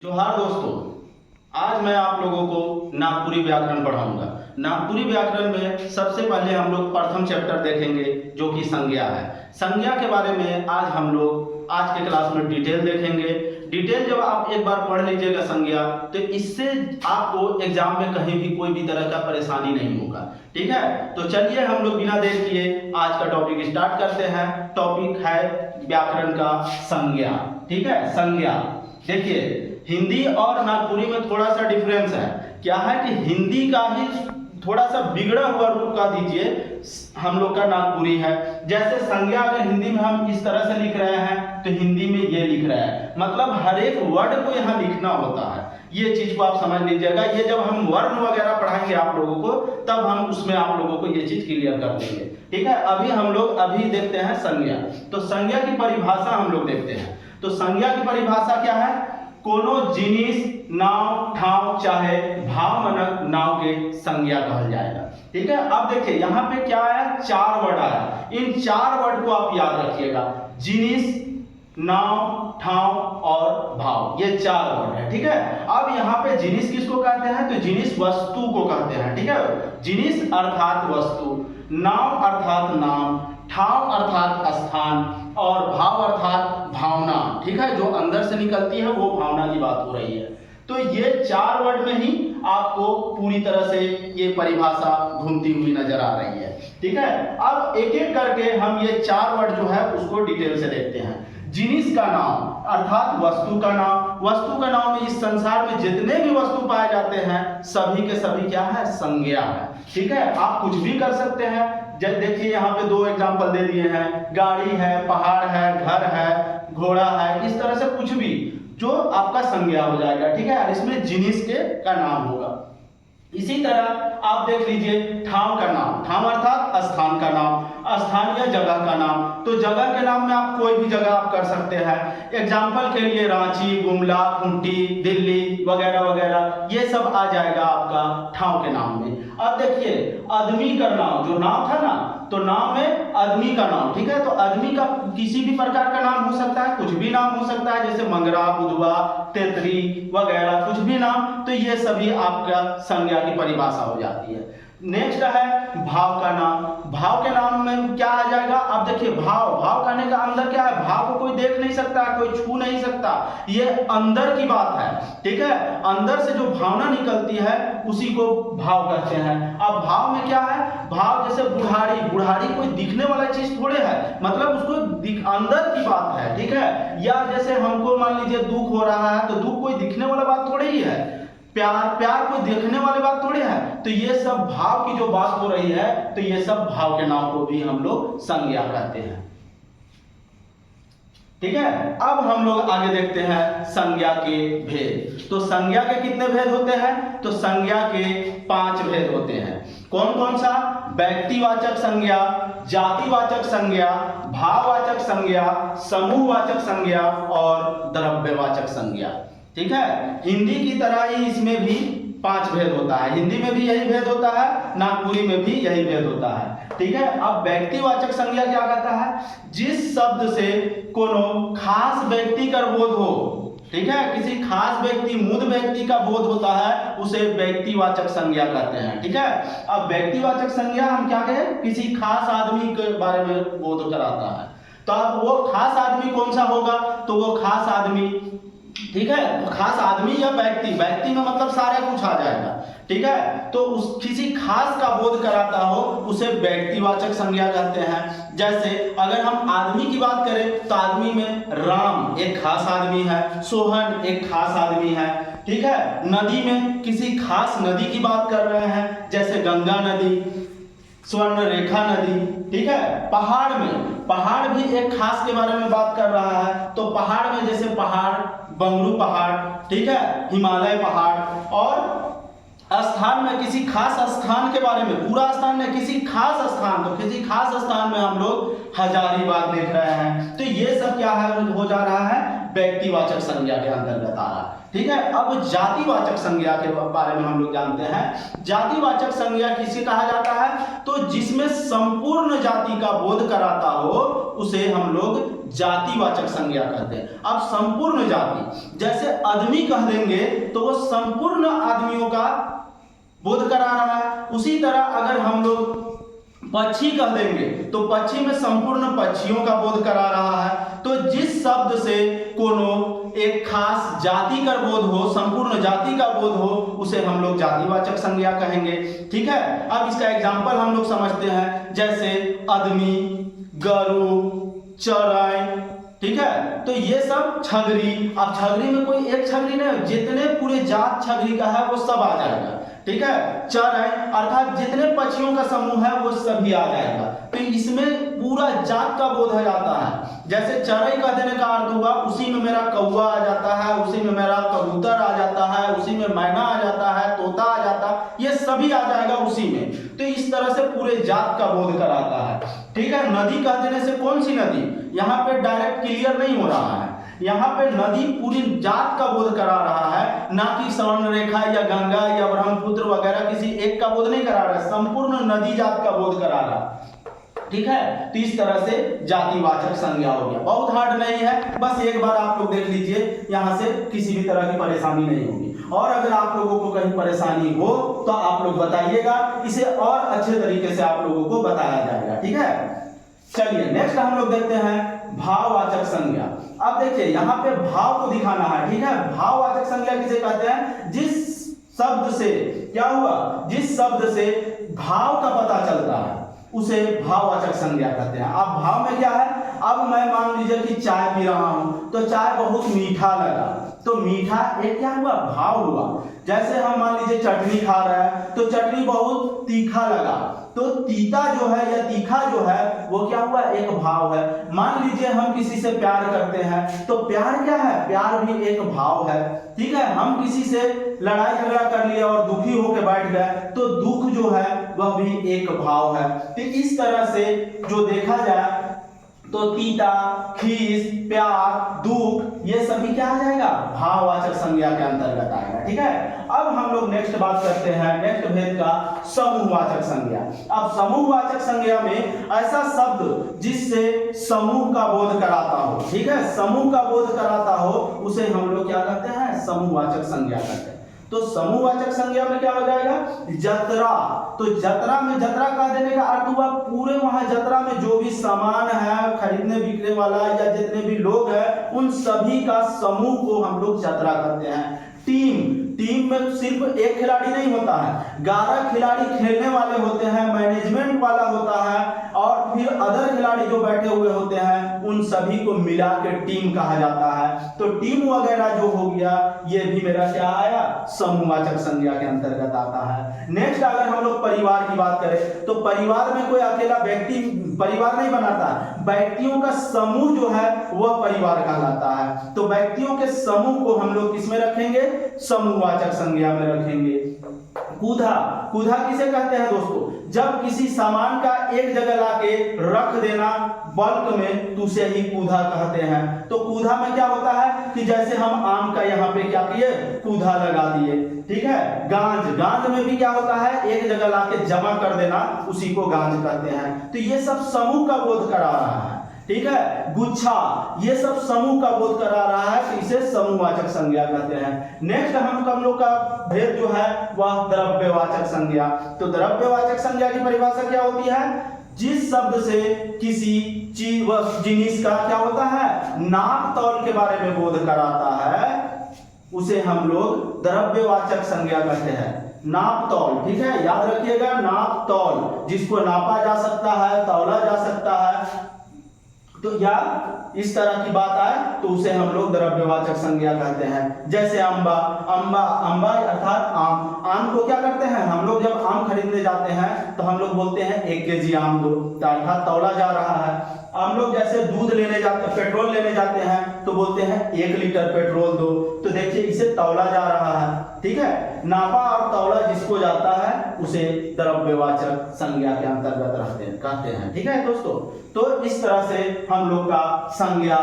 जोहार दोस्तों, आज मैं आप लोगों को नागपुरी व्याकरण पढ़ाऊंगा। नागपुरी व्याकरण में सबसे पहले हम लोग प्रथम चैप्टर देखेंगे जो कि संज्ञा है। संज्ञा के बारे में आज हम लोग आज के क्लास में डिटेल देखेंगे। डिटेल जब आप एक बार पढ़ लीजिएगा संज्ञा, तो इससे आपको एग्जाम में कहीं भी कोई भी तरह का परेशानी नहीं होगा। ठीक है, तो चलिए हम लोग बिना देर किए आज का टॉपिक स्टार्ट करते हैं। टॉपिक है व्याकरण का संज्ञा। ठीक है, संज्ञा देखिए, हिंदी और नागपुरी में थोड़ा सा डिफरेंस है। क्या है कि हिंदी का ही थोड़ा सा बिगड़ा हुआ रूप का दीजिए हम लोग का नागपुरी है। जैसे संज्ञा अगर हिंदी में हम इस तरह से लिख रहे हैं तो हिंदी में ये लिख रहे हैं, मतलब हर एक वर्ड को यहाँ लिखना होता है। ये चीज को आप समझ लीजिएगा। ये जब हम वर्ण वगैरह पढ़ाएंगे आप लोगों को, तब हम उसमें आप लोगों को ये चीज क्लियर कर देंगे। ठीक है, अभी हम लोग देखते हैं संज्ञा। तो संज्ञा की परिभाषा हम लोग देखते हैं। तो संज्ञा की परिभाषा क्या है? कोनो जिनिस, नाव, ठाव चाहे भाव मनक नाव के संज्ञा कहल जाएगा। ठीक है, अब देखिए यहाँ पे क्या आया, चार वर्ड आया। इन चार वर्ड को आप याद रखिएगा, जिनिस, नाव, ठाव और भाव, ये चार वर्ड है। ठीक है, अब यहाँ पे जिनिस किसको कहते हैं? तो जिनिस वस्तु को कहते हैं। ठीक है, जिनिस अर्थात वस्तु, नाव अर्थात नाम, ठाव अर्थात स्थान और भाव अर्थात भावना। ठीक है, जो अंदर से निकलती है वो भावना की बात हो रही है। तो ये चार वर्ड में ही आपको पूरी तरह से ये परिभाषा घूमती हुई नजर आ रही है। ठीक है, अब एक एक करके हम ये चार वर्ड जो है उसको डिटेल से देखते हैं। जिनिस का नाम अर्थात वस्तु का नाम। वस्तु का नाम में इस संसार में जितने भी वस्तु पाए जाते हैं सभी के सभी क्या है? संज्ञा है। ठीक है, आप कुछ भी कर सकते हैं। जब देखिए यहाँ पे दो एग्जांपल दे दिए हैं, गाड़ी है, पहाड़ है, घर है, घोड़ा है, इस तरह से कुछ भी जो आपका संज्ञा हो जाएगा। ठीक है, और इसमें जिनिस का नाम होगा। इसी तरह आप देख लीजिए ठाव का नाम। ठाव अर्थात स्थान का नाम, स्थान या जगह का नाम। तो जगह के नाम में आप कोई भी जगह आप कर सकते हैं। एग्जाम्पल के लिए रांची, गुमला, खूंटी, दिल्ली वगैरह वगैरह, ये सब आ जाएगा आपका ठाव के नाम में। अब देखिए आदमी का नाम, जो नाम था ना, तो नाम में आदमी का नाम। ठीक है, तो आदमी का किसी भी प्रकार का नाम हो सकता है, कुछ भी नाम हो सकता है, जैसे मंगरा, बुधवा, तेतरी वगैरह, कुछ भी नाम। तो ये सभी आपका संज्ञा की परिभाषा हो जाती है। नेक्स्ट है भाव का नाम। भाव के नाम में क्या आ जाएगा? अब देखिए भाव, भाव कहने का अंदर क्या है? भाव को कोई देख नहीं सकता, कोई छू नहीं सकता, ये अंदर की बात है। ठीक है, अंदर से जो भावना निकलती है उसी को भाव कहते हैं। अब भाव में क्या है? भाव जैसे बुढ़ारी, बुढ़ारी कोई दिखने वाला चीज थोड़े है, मतलब उसको अंदर की बात है। ठीक है, या जैसे हमको मान लीजिए दुख हो रहा है, तो दुख कोई दिखने वाला बात थोड़े ही है। प्यार, प्यार कोई देखने वाली बात थोड़ी है। तो ये सब भाव की जो बात हो रही है, तो ये सब भाव के नाम को भी हम लोग संज्ञा कहते हैं। ठीक है, अब हम लोग आगे देखते हैं संज्ञा के भेद। तो संज्ञा के कितने भेद होते हैं? तो संज्ञा के 5 भेद होते हैं। कौन कौन सा? व्यक्तिवाचक संज्ञा, जातिवाचक संज्ञा, भाववाचक संज्ञा, समूहवाचक संज्ञा और द्रव्यवाचक संज्ञा। ठीक है, हिंदी की तरह ही इसमें भी 5 भेद होता है। हिंदी में भी यही भेद होता है, नागपुरी में भी यही भेद होता है। ठीक है, अब व्यक्तिवाचक संज्ञा क्या कहता है? जिस शब्द से कोनो खास व्यक्ति का बोध हो। ठीक है, किसी खास व्यक्ति, मूढ़ व्यक्ति का बोध होता है, उसे व्यक्तिवाचक संज्ञा कहते हैं। ठीक है, अब व्यक्तिवाचक संज्ञा हम क्या कहें? किसी खास आदमी के बारे में बोध कराता है। तो अब वो खास आदमी कौन सा होगा? तो वो खास आदमी, ठीक है, खास आदमी या व्यक्ति, व्यक्ति में मतलब सारे कुछ आ जाएगा। ठीक है, तो उस किसी खास का बोध कराता हो उसे व्यक्तिवाचक संज्ञा कहते हैं। जैसे अगर हम आदमी की बात करें तो आदमी में राम एक खास आदमी है, सोहन एक खास आदमी है। ठीक है, नदी में किसी खास नदी की बात कर रहे हैं, जैसे गंगा नदी, स्वर्ण रेखा नदी। ठीक है, पहाड़ में, पहाड़ भी एक खास के बारे में बात कर रहा है। तो पहाड़ में जैसे पहाड़, बंगरू पहाड़, ठीक है, हिमालय पहाड़। और स्थान में किसी खास स्थान के बारे में, पूरा स्थान में किसी खास स्थान, तो किसी खास स्थान में हम लोग हजारीबाग देख रहे हैं। तो ये सब क्या है? हो जा रहा है व्यक्तिवाचक संज्ञा के अंतर्गत आ रहा है। ठीक है। अब जातिवाचक संज्ञा के बारे में हम लोग जानते हैं। जातिवाचक संज्ञा किसे कहा जाता है? तो जिसमें संपूर्ण जाति का बोध कराता हो उसे हम लोग जातिवाचक संज्ञा कहते हैं। अब संपूर्ण जाति, जैसे आदमी कह देंगे तो वो संपूर्ण आदमियों का बोध करा रहा है। उसी तरह अगर हम लोग पक्षी कह देंगे तो पक्षी में संपूर्ण पक्षियों का बोध करा रहा है। तो जिस शब्द से कोनो एक खास जाति का बोध हो, संपूर्ण जाति का बोध हो, उसे हम लोग जातिवाचक संज्ञा कहेंगे। ठीक है। अब इसका एग्जाम्पल हम लोग समझते हैं, जैसे आदमी, गरु, चराई, ठीक है। तो ये सब छगरी। अब छगरी में कोई एक छगरी नहीं, जितने पूरे जात छगरी का है वो सब आ जाएगा। ठीक है। चराई अर्थात जितने पक्षियों का समूह है वो सभी आ जाएगा। तो इसमें पूरा जात का बोध हो जाता है। जैसे चराई का देने का अर्थ हुआ उसी में मेरा कौवा आ जाता है, उसी में मेरा कबूतर आ जाता है, उसी में मैना आ जाता है, तोता आ जाता है, ये सभी आ जाएगा उसी में। तो इस तरह से पूरे जात का बोध कराता है। ठीक है। नदी कह देने से कौन सी नदी, यहाँ पे डायरेक्ट क्लियर नहीं हो रहा है। यहाँ पे नदी पूरी जात का बोध करा रहा है, ना कि स्वर्ण रेखा या गंगा या ब्रह्मपुत्र वगैरह किसी एक का बोध नहीं करा रहा है, संपूर्ण नदी जात का बोध करा रहा है। ठीक है। तो इस तरह से जातिवाचक संज्ञा हो गया। बहुत हार्ड नहीं है, बस एक बार आप लोग देख लीजिए, यहाँ से किसी भी तरह की परेशानी नहीं होगी। और अगर आप लोगों को कहीं परेशानी हो तो आप लोग बताइएगा, इसे और अच्छे तरीके से आप लोगों को बताया जाएगा। ठीक है। चलिए नेक्स्ट हम लोग देखते हैं भाववाचक संज्ञा। अब देखिए यहाँ पे भाव को दिखाना है। ठीक है। भाववाचक संज्ञा किसे कहते हैं? जिस शब्द से क्या हुआ, जिस शब्द से भाव का पता चलता है उसे भाववाचक संज्ञा कहते हैं। अब भाव में क्या है, अब मैं मान लीजिए कि चाय पी रहा हूं तो चाय बहुत मीठा लगा, तो मीठा एक क्या हुआ, भाव हुआ। जैसे हम मान लीजिए चटनी खा रहे हैं तो चटनी बहुत तीखा लगा, तो तीता जो है या तीखा जो है वो क्या हुआ, एक भाव है। मान लीजिए हम किसी से प्यार करते हैं तो प्यार क्या है, प्यार भी एक भाव है। ठीक है। हम किसी से लड़ाई झगड़ा कर लिया और दुखी होकर बैठ गए तो दुख जो है वह भी एक भाव है। तो इस तरह से जो देखा जाए तो तीता, खीस, प्यार, दुख, ये सभी क्या आ जाएगा, भाववाचक संज्ञा के अंतर्गत आएगा। ठीक है। अब हम लोग नेक्स्ट बात करते हैं, नेक्स्ट भेद का समूहवाचक संज्ञा। अब समूहवाचक संज्ञा में ऐसा शब्द जिससे समूह का बोध कराता हो, ठीक है, समूह का बोध कराता हो, उसे हम लोग क्या कहते हैं, समूहवाचक संज्ञा कहते हैं। तो समूहवाचक संज्ञा में क्या हो जाएगा, जतरा। तो जतरा में, जतरा कह देने का अर्थ हुआ पूरे वहां जतरा में जो भी सामान है, खरीदने बिकने वाला या जितने भी लोग हैं, उन सभी का समूह को हम लोग जतरा कहते हैं। टीम में सिर्फ एक खिलाड़ी नहीं होता है, 11 खिलाड़ी खेलने वाले होते हैं, मैनेजमेंट वाला होता है, और फिर अदर खिलाड़ी जो बैठे हुए होते हैं उन सभी को मिला के टीम कहा जाता है। तो टीम वगैरह जो हो गया ये भी मेरा क्या आया, समूहवाचक संज्ञा के अंतर्गत आता है। नेक्स्ट अगर हम लोग परिवार की बात करें तो परिवार में कोई अकेला व्यक्ति परिवार नहीं बनाता, व्यक्तियों का समूह जो है वह परिवार कहलाता है। तो व्यक्तियों के समूह को हम लोग किसमें रखेंगे, समूहवाचक संज्ञा में रखेंगे। कूधा, कूधा किसे कहते हैं दोस्तों, जब किसी सामान का एक जगह लाके रख देना बल्क में तो उसे ही कूधा कहते हैं। तो कूधा में क्या होता है कि जैसे हम आम का यहाँ पे क्या किए, कूधा लगा दिए। ठीक है। गांज, गांज में भी क्या होता है, एक जगह लाके जमा कर देना, उसी को गांज कहते हैं। तो ये सब समूह का बोध करा रहा है। ठीक है। गुच्छा, ये सब समूह का बोध करा रहा है, तो इसे समूहवाचक संज्ञा कहते हैं। नेक्स्ट हम लोग का भेद जो है वह द्रव्यवाचक संज्ञा। तो द्रव्यवाचक संज्ञा की परिभाषा क्या होती है, जिस शब्द से किसी चीज व जिनिस का क्या होता है, नाप तौल के बारे में बोध कराता है, उसे हम लोग द्रव्यवाचक संज्ञा कहते हैं। नाप तौल, ठीक है, याद रखिएगा, नाप तौल, जिसको नापा जा सकता है, तौला जा सकता है, तो या इस तरह की बात आए तो उसे हम लोग द्रव्यवाचक संज्ञा कहते हैं। जैसे अम्बा, अम्बा, अम्बा अर्थात आम। आम को क्या करते हैं हम लोग, जब आम खरीदने जाते हैं तो हम लोग बोलते हैं 1 केजी आम दो, अर्थात तौला जा रहा है। हम लोग जैसे दूध लेने जाते, पेट्रोल लेने जाते हैं तो बोलते हैं 1 लीटर पेट्रोल दो, तो देखिए इसे तौला जा रहा है। ठीक है। नापा और तौला जिसको जाता है उसे द्रव्यवाचक संज्ञा के अंतर्गत कहते हैं, ठीक है दोस्तों। तो इस तरह से हम लोग का संज्ञा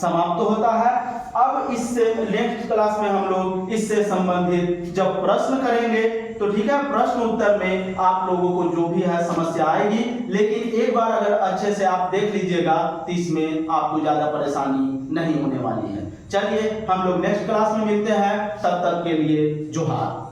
समाप्त होता है। अब इससे नेक्स्ट क्लास में हम लोग इससे संबंधित जब प्रश्न करेंगे तो ठीक है, प्रश्न उत्तर में आप लोगों को जो भी है समस्या आएगी, लेकिन एक बार अगर अच्छे से आप देख लीजिएगा तो इसमें आपको ज्यादा परेशानी नहीं होने वाली है। चलिए हम लोग नेक्स्ट क्लास में मिलते हैं, तब तक के लिए जोहार।